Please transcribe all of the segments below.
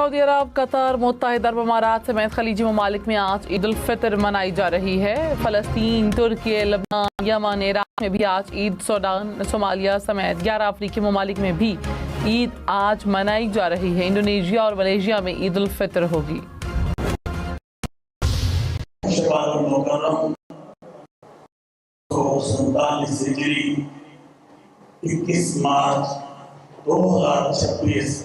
Saudi अरब, Qatar, मुत्तहिदा अरब अमारात समेत खलीजी ममालिक में आज ईद उल फितर मनाई जा रही है। फ़लस्तीन, तुर्की, लबनान, यमन, इराक में भी आज ईद, सूडान, सोमालिया समेत 11 अफ्रीकी ममालिक में भी ईद आज मनाई जा रही है। इंडोनेशिया और मलेशिया में ईद उल फितर होगी। 21 मार्च 2026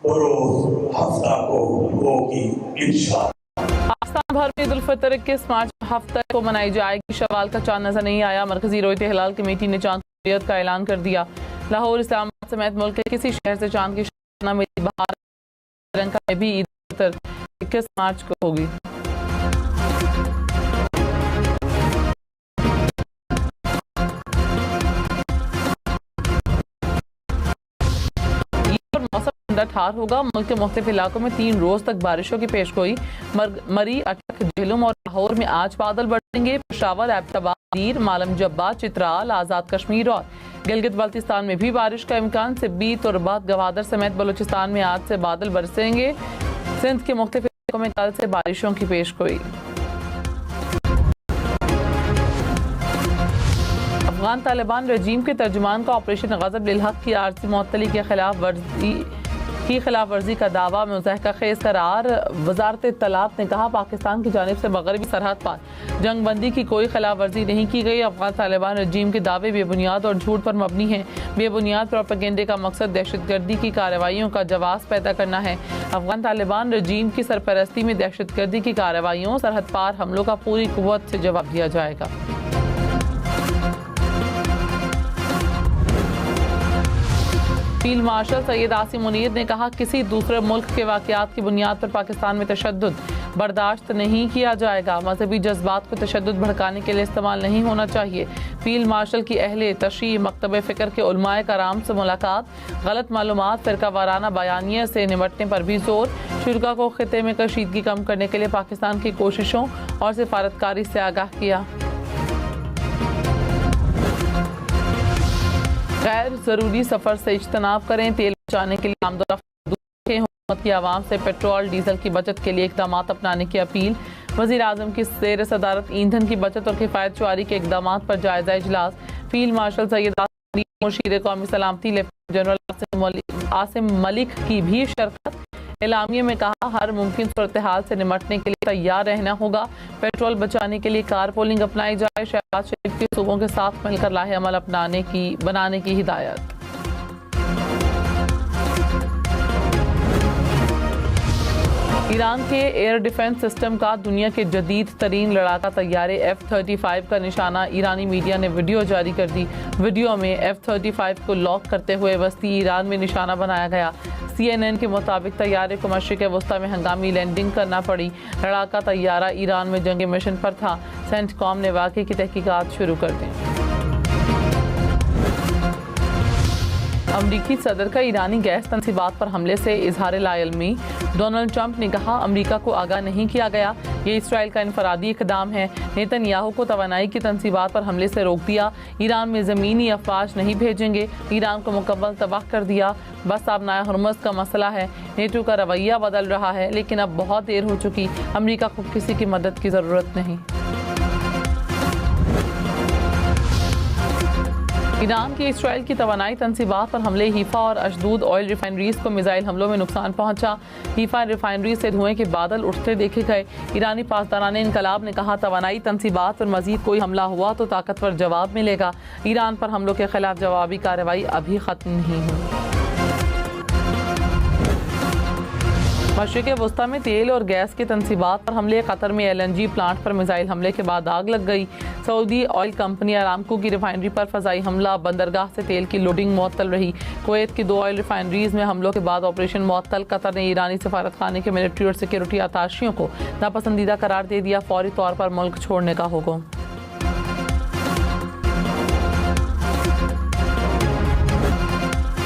रोज हफ्ता को होगी इंशाअल्लाह। पाकिस्तान भर में ईद उल फितर 21 मार्च हफ्ते को मनाई जाएगी। शवाल का चांद नजर नहीं आया। मरकजी रोयत हिलाल कमेटी ने चांद की का ऐलान कर दिया। लाहौर, इस्लामाबाद समेत मुल्क के किसी शहर से चांद की न मिली। बाहर श्रीलंका में भी ईद उल फितर 21 मार्च को होगी। मौसम ठंडा ठार होगा। मुल्क के मुख्तलिफ इलाकों में 3 रोज तक बारिशों की पेशगोई। मरी, अटक, झेलुम और लाहौर में आज बादल बढ़ेंगे। पेशावर, एबटाबाद, दीर, मालम जब्बा, चित्राल, आज़ाद कश्मीर और गिलगित बल्तिस्तान में भी बारिश का इम्कान। सिब्बी, तुरबत, गवादर समेत बलूचिस्तान में आज से बादल बरसेंगे। सिंध के मुख्तलिफ इलाकों में कल से बारिशों की पेशगोई। अफगान तालिबान रजीम के तर्जुमान का ऑपरेशन गज़ब लिल हक की आरजी मुअत्तली के खिलाफ वर्जी का दावा मुज़ाहिका खेज़ करार। वज़ारत इत्तलात ने कहा, पाकिस्तान की जानिब से मगरबी सरहद पर जंग बंदी की कोई खिलाफ वर्जी नहीं की गई। अफगान तालिबान रजीम के दावे बेबुनियाद और झूठ पर मबनी हैं। बेबुनियाद प्रोपेगेंडे का मकसद दहशतगर्दी की कार्रवाइयों का जवाब पैदा करना है। अफगान तालिबान रजीम की सरपरस्ती में दहशतगर्दी की कार्रवाइयों, सरहद पार हमलों का पूरी कुव्वत से जवाब दिया जाएगा। फील्ड मार्शल सैयद आसिम मुनीर ने कहा, किसी दूसरे मुल्क के वाक़यात की बुनियाद पर पाकिस्तान में तशद्दुद बर्दाश्त नहीं किया जाएगा। मजहबी जज्बात को तशद्दुद भड़काने के लिए इस्तेमाल नहीं होना चाहिए। फील्ड मार्शल की अहले तशरीह मकतब फ़िक्र के उलमाए कराम से मुलाकात। गलत मालूमात, फ़िरका वाराना बयानिया से निपटने पर भी जोर। शुरा को खिते में कशीदगी कम करने के लिए पाकिस्तान की कोशिशों और सिफारतकारी से आगाह किया। गैर ज़रूरी सफ़र से इज्तनाब करें। तेल बचाने के लिए आमदोरफ्त हुकूमत की आवाम से पेट्रोल डीजल की बचत के लिए इक़दाम अपनाने की अपील। वज़ीर आज़म की ज़ेर सदारत ईंधन की बचत और किफ़ायत शुआरी के इक़दाम पर जायज़ा इजलास। फील्ड मार्शल सैयद आसिम मुनीर, मुशीर कौमी सलामती लेफ्टिनेंट जनरल आसिम मलिक की भी शिरकत। एलामिया में कहा, हर मुमकिन सूरत हाल से निपटने के लिए तैयार रहना होगा। पेट्रोल बचाने के लिए कार पोलिंग अपनाई जाए। शहबाज शरीफ के सूबों के साथ मिलकर लाहे अमल बनाने की हिदायत। ईरान के एयर डिफेंस सिस्टम का दुनिया के जदीद तरीन लड़ाका तैयारे F-35 का निशाना। ईरानी मीडिया ने वीडियो जारी कर दी। वीडियो में F-35 को लॉक करते हुए वस्ती ईरान में निशाना बनाया गया। CNN के मुताबिक तैयारे को मशरिक़ वस्ता में हंगामी लैंडिंग करना पड़ी। लड़ाका तैयारा ईरान में जंगी मिशन पर था। सेंटकॉम ने वाक़े की तहकीकात शुरू कर दी। अमरीकी सदर का ईरानी गैस तनसीबात पर हमले से इजहार लाइलमी। डोनाल्ड ट्रंप ने कहा, अमरीका को आगाह नहीं किया गया। ये इसराइल का इनफरादी इक़दाम है। नेतन्याहू को तवानाई की तनसीबात पर हमले से रोक दिया। ईरान में ज़मीनी अफवाज नहीं भेजेंगे। ईरान को मुकम्मल तबाह कर दिया। बस अब नया हुर्मुज़ का मसला है। नेटो का रवैया बदल रहा है, लेकिन अब बहुत देर हो चुकी। अमरीका को किसी की मदद की ज़रूरत नहीं। ईरान की इसराइल की तवानाई तनसीबात पर हमले। हीफा और अशदूद ऑयल रिफाइनरीज को मिसाइल हमलों में नुकसान पहुंचा। हीफा रिफाइनरी से धुएं के बादल उठते देखे गए। ईरानी पासदारान इनकलाब ने कहा, तवानाई तनसीबात पर मजीद कोई हमला हुआ तो ताकतवर जवाब मिलेगा। ईरान पर हमलों के खिलाफ जवाबी कार्रवाई अभी ख़त्म नहीं हुई। मशरिक़ वस्ता में तेल और गैस की तनसीबात पर हमले। कतर में LNG प्लांट पर मिसाइल हमले के बाद आग लग गई। सऊदी ऑयल कंपनी अरामको की रिफाइनरी पर फ़ज़ाई हमला। बंदरगाह से तेल की लोडिंग मुअत्तल रही। कुवैत की 2 ऑयल रिफाइनरीज में हमलों के बाद ऑपरेशन मुअत्तल। कतर ने ईरानी सफारत खाने के मिलिट्री और सिक्योरिटी अताशियों को नापसंदीदा करार दे दिया। फौरी तौर पर मुल्क छोड़ने का हुक्म।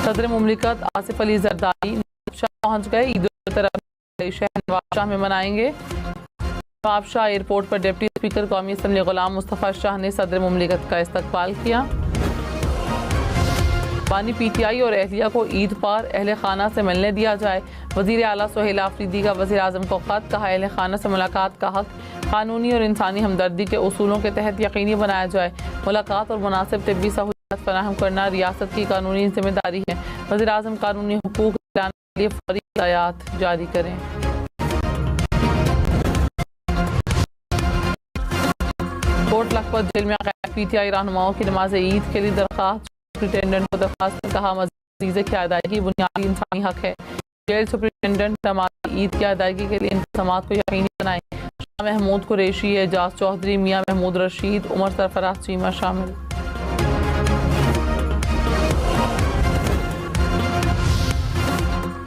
सदर मुमलिकत आसिफ अली जरदारी पहुँच गए। ईद उल फितर शहर नवाबशाह में मनाएंगे। नवाबशाह एयरपोर्ट पर डिप्टी स्पीकर कौमी असम्बली गुलाम मुस्तफ़ा शाह ने सदर मुमलिकत का इस्तकबाल किया। बानी PTI और अहलिया को ईद पर अहले खाना से मिलने दिया जाए। वज़ीर आला सुहेल आफरीदी का वज़ीर आज़म को ख़त, कहा अहले खाना से मुलाकात का हक कानूनी और इंसानी हमदर्दी के उसूलों के तहत यकीनी बनाया जाए। मुलाकात और मुनासिब तिब्बी सहूलियात फराहम करना रियासत की कानूनी जिम्मेदारी है। वज़ीर आज़म कानूनी हुकूक दिलाने के लिए फौरी हिदायत जारी करें। कोट लखपत जेल में PTI रहनुमाओं की नमाज ईद के लिए दरख्वास्त, सुप्रिंटेंडेंट को दरख्वास्त में कहा मज़ीद की अदायगी बुनियादी इंसानी हक है। जेल सुप्रिंटेंडेंट नमाज ईद की अदायगी के लिए इंतज़ामात को यकीनी बनाएं। शाह महमूद कुरैशी, एजाज चौधरी, मियाँ महमूद रशीद, उमर सरफराज चीमा शामिल।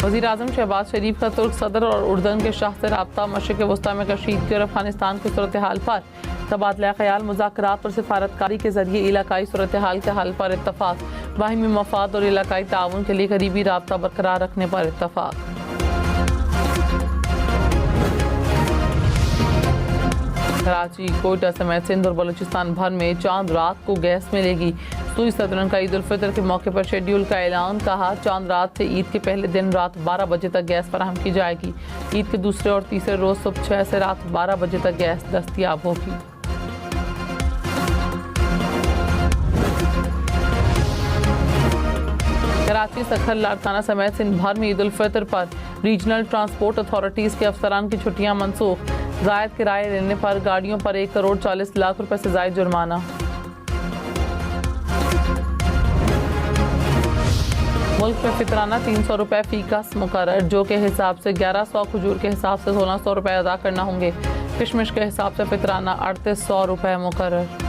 वज़ीर आज़म शहबाज शरीफ का तुर्क सदर और उर्दन के शाह से रब्ता, मशरिक़ वस्ता में कशीदगी और अफगानिस्तान की सूरत हाल पर तबादला ख्याल, मुज़ाकरात और सिफारतकारी के जरिए इलाकाई सूरत हाल के हल पर इत्तफ़ाक़, बाहिमी मफाद और इलाकाई ताउन के लिए करीबी राब्ता बरकरार रखने पर इत्तफ़ाक़। कराची, कोयटा समेत सिंध और बलूचिस्तान भर में चांद रात को गैस मिलेगी। सूई सदरन का ईद उल फितर के मौके पर शेड्यूल का ऐलान, कहा चांद रात से ईद के पहले दिन रात 12 बजे तक गैस फराहम की जाएगी। ईद के दूसरे और तीसरे रोज सुबह 6 से रात 12 बजे तक गैस दस्तयाब होगी। कराची, सखर, लाड़काना समेत सिंध भर में ईद उल फितर पर रीजनल ट्रांसपोर्ट अथॉरिटीज़ के अफसरान की छुट्टियां मनसूख। जायद किराए लेने पर गाड़ियों पर 1 करोड़ 40 लाख रुपए से जायद जुर्माना। मुल्क में फितराना 300 रुपए फी कस मुकर्रर, जो के हिसाब से 1100, खजूर के हिसाब से 1600 रुपए अदा करना होंगे। किशमिश के हिसाब से फितराना 3800 रुपए मुकर्रर।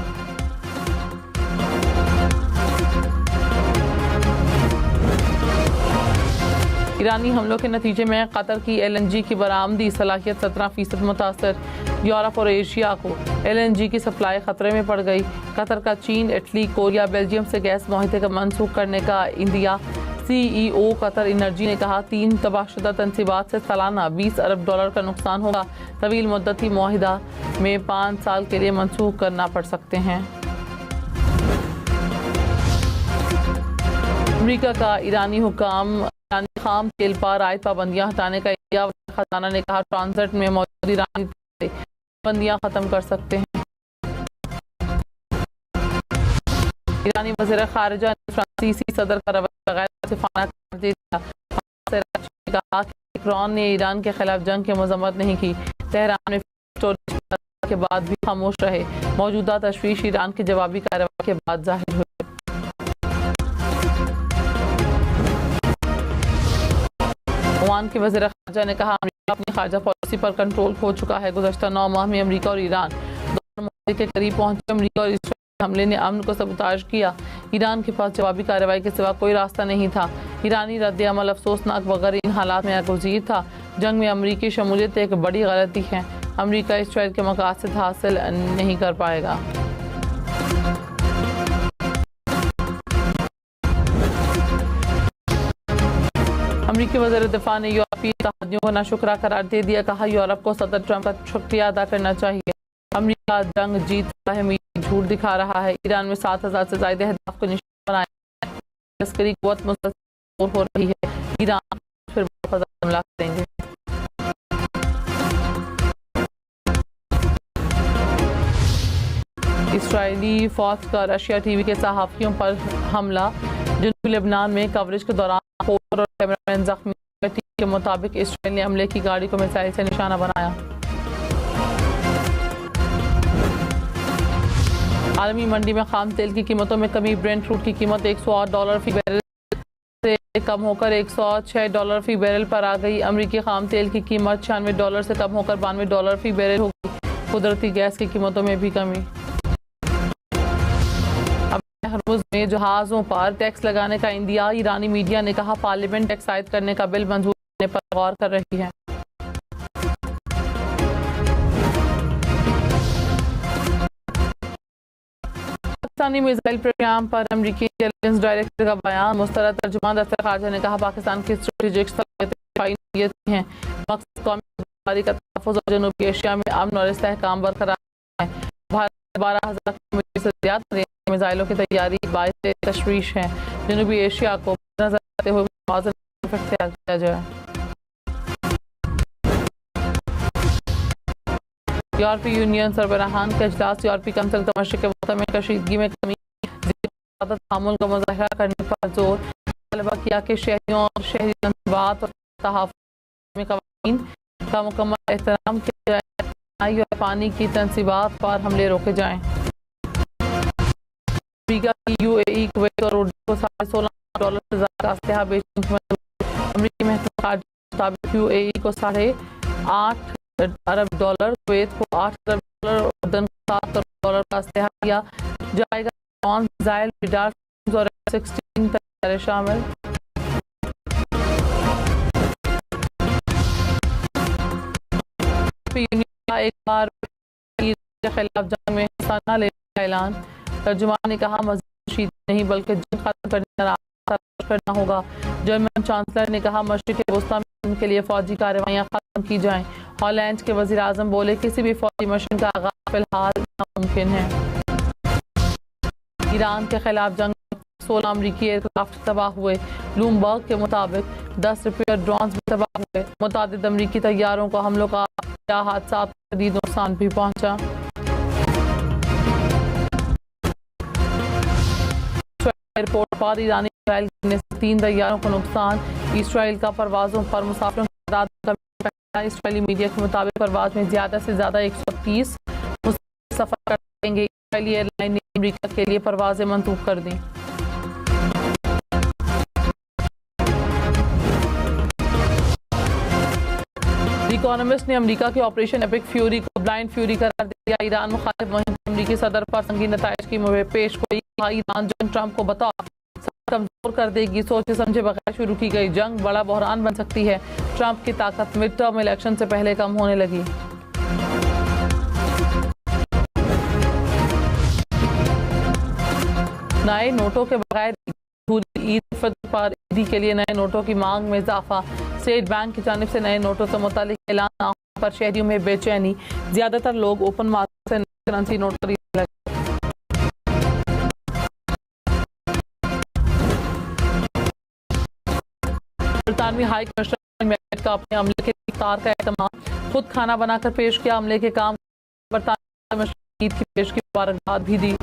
ईरानी हमलों के नतीजे में कतर की LNG की बरामदी सलाहियत 17% मुतासर। यूरोप और एशिया को LNG की सप्लाई खतरे में पड़ गई। कतर का चीन, इटली, कोरिया, बेल्जियम से गैस मुआहदे का मनसूख करने का इंदिया। CEO कतर एनर्जी ने कहा 3 तबाहशुदा तनसीबात से सालाना $20 अरब का नुकसान होगा। तवील मुद्दती मुआहिदा में 5 साल के लिए मनसूख करना पड़ सकते हैं। अमरीका का ईरानी हुकाम खाम तेल पर आयद पाबंदियां हटाने का इंडिया खजाना ने कहा ट्रांजिट में मौजूद ईरानी पाबंदियां खत्म कर सकते हैं। ईरानी वज़ीर ख़ारिजा ने फ्रांसीसी सदर का रवैया गैर मुनसिफाना करार दे दिया। कहा कि इकरान ने ईरान के खिलाफ जंग की मज़म्मत नहीं की। तेहरान में के बाद भी खामोश रहे। मौजूदा तशवीश ईरान की जवाबी कार्रवाई के बाद जाहिर हुई। ओमान के वज़ीर ख़ारिजा ने कहा अमेरिका अपनी खारजा पॉलिसी पर कंट्रोल खो चुका है। गुज़श्ता 9 माह में अमेरिका और ईरान दोनों मुआहदे के करीब पहुंचे। अमेरिका और इसराइल हमले ने अमन को सबूताज किया। ईरान के पास जवाबी कार्रवाई के सिवा कोई रास्ता नहीं था। ईरानी रद्द अमल अफसोसनाक बगैर इन हालात में नागुज़ीर था। जंग में अमरीकी शमूलियत एक बड़ी गलती है। अमरीका इसराइल के मकासद हासिल नहीं कर पाएगा। अमरीकी वज़ीर दिफा ने यूरोपीय इत्तेहादियों को नाशुक्रा करार दे दिया। कहा यूरोप को सदर ट्रंप का शुक्रिया अदा करना चाहिए। अमरीका जंग जीत रहा है, झूठ दिखा रहा है। ईरान में 7000 से ज्यादा अहदाफ को निशाना बनाया। तस्करी कुव्वत मुस्तकिल हो रही है। ईरान फिर हमला करेंगे। इसराइली फौज का रशिया टीवी के सहाफ़ियों पर हमला। जनूबी लेबनान में कवरेज के दौरान और कैमरामैन जख्मी। के मुताबिक इसराइल ने हमले की गाड़ी को मिसाइल से निशाना बनाया। आलमी मंडी में खाम तेल की कीमतों में कमी। ब्रेंट क्रूड की कीमत $108 फी बैरल से कम होकर $106 फी बैरल पर आ गई। अमरीकी खाम तेल की कीमत $96 से कम होकर $92 फी बैरल हो गई। कुदरती गैस की कीमतों में भी कमी। हरमुज़ में जहाज़ों पर टैक्स लगाने का इंदिया। ईरानी मीडिया ने कहा पार्लियामेंट टैक्स आयद करने का बिल मंजूर करने पर गौर कर रही है। पाकिस्तानी मिसाइल प्रोग्राम पर अमरीकी इंटेलिजेंस डायरेक्टर का बयान। मुस्तरद तर्जुमान दफ्तर खारजा ने कहा पाकिस्तान की स्ट्रेटेजिक सलाहियतें हैं। मकसद कौमी का तहफ़्फ़ुज़ और जनूबी एशिया में अमन और इस्तेहकाम बरकरार है। भारत 12,000 किलोमीटर से ज़्यादा मिसाइलों की तैयारी बाइस तशवीश है। जनूबी एशिया को नजर आते हुए इख्तियार किया जाए। यूरोपीय यूनियन सरबराहान के अजलास यूरोपीय कौंसिल का मशरिक मुतम कशीदगी में कमी तामुल का मुज़ाहरा करने पर जोर तलबा किया कि शहरियों और शहरी तंजीमात और तहफ़्फ़ुज़ क़वानीन का मुकम्मल एहतराम किया जाए और पानी की तंसीबात पर हमले रोके जाएँ। अमेरिका की UAE कुवैत और उर्दू को $16.5 से ज़्यादा का असलहा बेचने की मंजूरी। अमरीकी महकमा खारजा के मुताबिक UAE को $8.5 अरब, कुवैत को $8 अरब और उर्दन को $7 अरब का असलहा दिया जाएगा। मिसाइल, रडार और F-16 तैयारे शामिल। एक बार के खिलाफ जंग में हिस्सा न लेने का ऐलान। तर्जुमान ने कहा मज़ीद शीत नहीं बल्कि जंग खत्म करना होगा। जर्मन चांसलर ने कहा मशरिक़ वस्ता में के लिए फौजी कार्रवाइयाँ खत्म की जाएं। हॉलैंड के वज़ीर आज़म बोले किसी भी फौजी मिशन का आगाज़ फिलहाल नामुमकिन है। ईरान के खिलाफ जंग 16 अमरीकी एयरक्राफ्ट तबाह हुए। ब्लूमबर्ग के मुताबिक 10 रिपेयर ड्रोन्स भी तबाह हुए। मुतादिद अमरीकी तैयारों को हमलों का हादसा शदीद नुकसान भी पहुंचा। एयरपोर्ट पर ईरानी मिसाइल गिरने से 3 तैयारों को नुकसान। इसराइल का परवाजों पर मुसाफिरों की तादाद कमी। इसराइली मीडिया के मुताबिक परवाज में ज्यादा से ज्यादा 130 मुसाफिर सफर करेंगे। इसराइली एयरलाइन ने अमरीका के लिए परवाजें मंसूख कर दी। इकोनॉमिस्ट ने अमेरिका के ऑपरेशन एपिक फ्यूरी को ब्लाइंड फ्यूरी करार दिया। ईरान मुखालिफ मुहिम अमरीकी सदर पर संगीन नताइज की पेश गोई। ईरान जंग ट्रंप को बताओ कमजोर कर देगी। सोचे समझे बगैर शुरू की गई जंग बड़ा बहरान बन सकती है। ट्रंप की ताकत मिड टर्म इलेक्शन से पहले कम होने लगी। नए नोटों के बगैर ईद पर ईदी के लिए नए नोटों की मांग में इजाफा। स्टेट बैंक की जानिब से नए नोटों से मुतालिक ऐलान पर शहरियों में बेचैनी। ज्यादातर लोग ओपन मार्केट से करेंसी नोट खरीदने लगे। बरतानवी हाई कमिश्नर का अपने अमले के इफ्तार का एहतमाम। खुद खाना बनाकर पेश किया। अमले के काम बरतानवी ईद की पेश की मुबारकबाद भी दी।